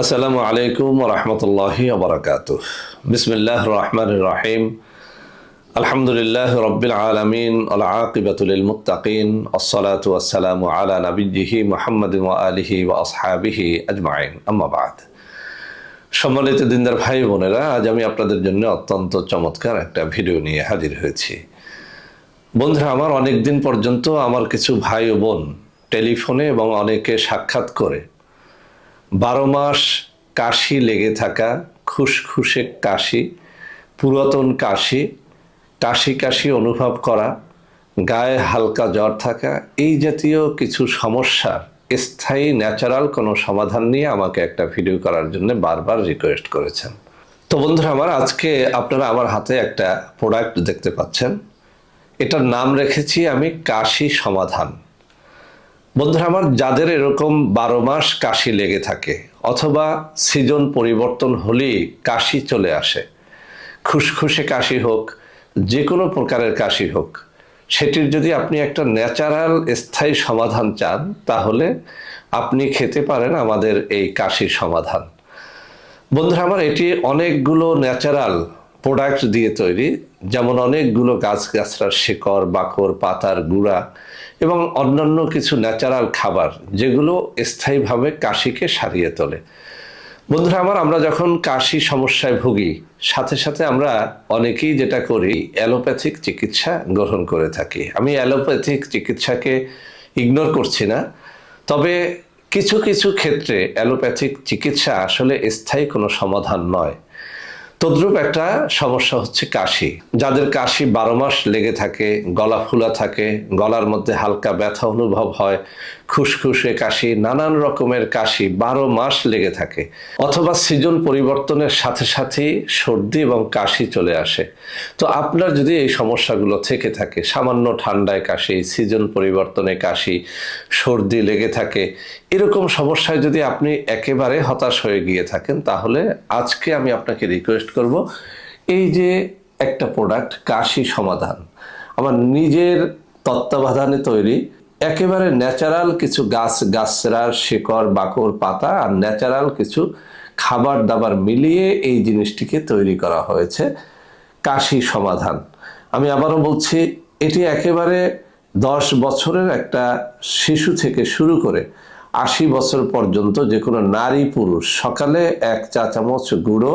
আসসালামু আলাইকুম ওয়া রাহমাতুল্লাহি ওয়া বারাকাতুহু। বিসমিল্লাহির রহমানির রহিম। আলহামদুলিল্লাহি রাব্বিল আলামিন ওয়াল আকিবাতু লিল মুত্তাকিন। আসসালাতু ওয়াসসালামু আলা নাবিয়্যিহি মুহাম্মাদিন ওয়া আলিহি ওয়া আসহাবিহি আজমাইন। আম্মা বা'দ। সম্মানিত দিনদার ভাই বোনেরা, আজ আমি আপনাদের জন্য অত্যন্ত চমৎকার একটা ভিডিও নিয়ে হাজির হয়েছি। বন্ধুরা, আমার অনেক দিন পর্যন্ত আমার কিছু ভাই ও বোন টেলিফোনে এবং অনেকে সাক্ষাৎ করে 12 মাস কাশি লেগে থাকা, খুসখুসে কাশি, পুরাতন কাশি, কাশি কাশি অনুভব করা, গায়ে হালকা জ্বর থাকা, এই জাতীয় কিছু সমস্যার স্থায়ী ন্যাচারাল কোনো সমাধান নিয়ে আমাকে একটা ভিডিও করার জন্য বারবার রিকোয়েস্ট করেছেন। তো বন্ধুরা আমার, আজকে আপনারা আমার হাতে একটা প্রোডাক্ট দেখতে পাচ্ছেন। এটার নাম রেখেছি আমি কাশি সমাধান। বন্ধুরা আমার, যাদের এরকম 12 মাস কাশি লেগে থাকে অথবা সিজন পরিবর্তন হলেই কাশি চলে আসে, খুসখুসে কাশি হোক, যে কোনো প্রকারের কাশি হোক, সেটির যদি আপনি একটা ন্যাচারাল স্থায়ী সমাধান চান, তাহলে আপনি খেতে পারেন আমাদের এই কাশির সমাধান। বন্ধুরা আমার, এটি অনেকগুলো ন্যাচারাল প্রোডাক্ট দিয়ে তৈরি, যেমন অনেকগুলো গাছগাছড়ার শিকড়, বাকড়, পাতার গুঁড়া এবং অন্যান্য কিছু ন্যাচারাল খাবার, যেগুলো স্থায়ীভাবে কাশিকে সারিয়ে তোলে। বন্ধুরা আমার, আমরা যখন কাশি সমস্যায় ভুগি, সাথে সাথে আমরা অনেকেই যেটা করি, অ্যালোপ্যাথিক চিকিৎসা গ্রহণ করে থাকি। আমি অ্যালোপ্যাথিক চিকিৎসাকে ইগনোর করছি না, তবে কিছু কিছু ক্ষেত্রে অ্যালোপ্যাথিক চিকিৎসা আসলে স্থায়ী কোনো সমাধান নয়। তদ্রূপ একটা সমস্যা হচ্ছে কাশি। যাদের কাশি 12 মাস লেগে থাকে, গলা ফুলা থাকে, গলার মধ্যে হালকা ব্যথা অনুভব হয়, খুসখুসে কাশি, নানান রকমের কাশি 12 মাস লেগে থাকে, অথবা সিজন পরিবর্তনের সাথে সাথেই সর্দি এবং কাশি চলে আসে। তো আপনার যদি এই সমস্যাগুলো থেকে থাকে, সামান্য ঠান্ডায় কাশি, সিজন পরিবর্তনে কাশি, সর্দি লেগে থাকে, এরকম সমস্যায় যদি আপনি একেবারে হতাশ হয়ে গিয়ে থাকেন, তাহলে আজকে আমি আপনাকে রিকোয়েস্ট করব, এই যে একটা প্রোডাক্ট কাশি সমাধান, আমার নিজের তত্ত্বাবধানে তৈরি, একেবারে ন্যাচারাল কিছু গাছগাছড়ার শিকড়, বাকড়, পাতা আর ন্যাচারাল কিছু খাবার দাবার মিলিয়ে এই জিনিসটিকে তৈরি করা হয়েছে কাশি সমাধান। আমি আবারও বলছি, এটি একেবারে 10 বছরের একটা শিশু থেকে শুরু করে 80 বছর পর্যন্ত যে কোনো নারী পুরুষ সকালে 1 চা চামচ গুঁড়ো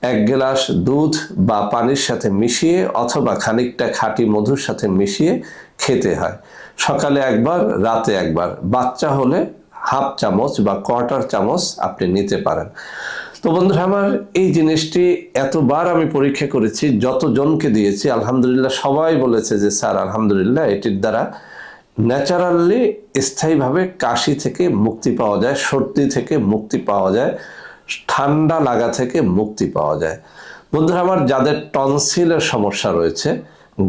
1 গ্লাস দুধ বা পানির সাথে মিশিয়ে অথবা খানিকটা খাঁটি মধুর সাথে মিশিয়ে খেতে হয়। সকালে একবার, রাতে একবার। বাচ্চা হলে হাফ চামচ বা কোয়ার্টার চামচ আপনি নিতে পারেন। তো বন্ধুরা আমার, এই জিনিসটি এতবার আমি পরীক্ষা করেছি, যতজনকে দিয়েছি, আলহামদুলিল্লাহ সবাই বলেছে যে স্যার আলহামদুলিল্লাহ এটির দ্বারা ন্যাচারালি স্থায়ীভাবে কাশি থেকে মুক্তি পাওয়া যায়, সর্দি থেকে মুক্তি পাওয়া যায়, ঠান্ডা লাগা থেকে মুক্তি পাওয়া যায়। বন্ধুরা আমার, যাদের টনসিলের সমস্যা রয়েছে,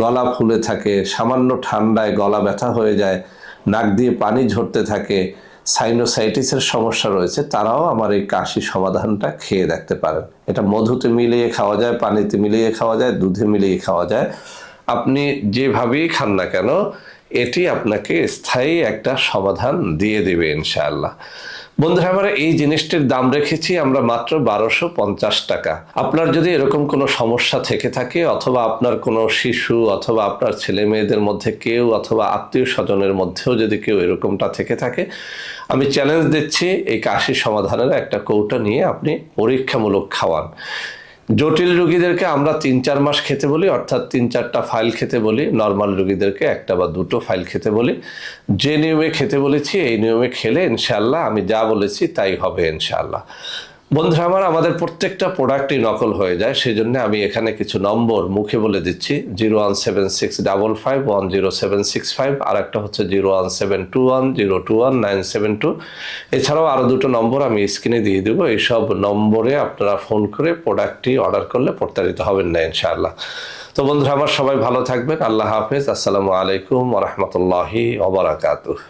গলা ফুলে থাকে, সামান্য ঠান্ডায় গলা ব্যথা হয়ে যায়, নাক দিয়ে পানি ঝরতে থাকে, সাইনোসাইটিসের সমস্যা রয়েছে, তারাও আমার এই কাশি সমাধানটা খেয়ে দেখতে পারেন। এটা মধুতে মিলিয়ে খাওয়া যায়, পানিতে মিলিয়ে খাওয়া যায়, দুধে মিলিয়ে খাওয়া যায়। আপনি যেভাবেই খান না কেন, এটি আপনাকে স্থায়ী একটা সমাধান দিয়ে দেবে ইনশাআল্লাহ। বন্ধুরা আমার, এই জিনিসটির দাম রেখেছি আমরা মাত্র 1250 টাকা। আপনার যদি এরকম কোনো সমস্যা থেকে থাকে, অথবা আপনার কোনো শিশু অথবা আপনার ছেলে মেয়েদের মধ্যে কেউ, অথবা আত্মীয় স্বজনের মধ্যেও যদি কেউ এরকমটা থেকে থাকে, আমি চ্যালেঞ্জ দিচ্ছি, এই কাশি সমাধানের একটা কৌটা নিয়ে আপনি পরীক্ষামূলক খাওয়ান। জটিল রোগীদেরকে আমরা 3-4 মাস খেতে বলি, অর্থাৎ 3-4টা ফাইল খেতে বলি। নর্মাল রোগীদেরকে 1টা বা 2টো ফাইল খেতে বলি। যে নিয়মে খেতে বলেছি, এই নিয়মে খেলে ইনশাআল্লাহ আমি যা বলেছি তাই হবে ইনশাআল্লাহ। বন্ধুরা আমার, আমাদের প্রত্যেকটা প্রোডাক্টই নকল হয়ে যায়, সেজন্য আমি এখানে কিছু নম্বর মুখে বলে দিচ্ছি। 01765510765, আর একটা হচ্ছে 01721021972। এছাড়াও আরও 2টো নম্বর আমি স্ক্রিনে দিয়ে দেবো। এইসব নম্বরে আপনারা ফোন করে প্রোডাক্টটি অর্ডার করলে প্রতারিত হবেন না ইনশাআল্লাহ। তো বন্ধুরা আমার, সবাই ভালো থাকবেন। আল্লাহ হাফেজ। আসসালামু আলাইকুম ওয়া রাহমাতুল্লাহি ওয়া বারাকাতুহু।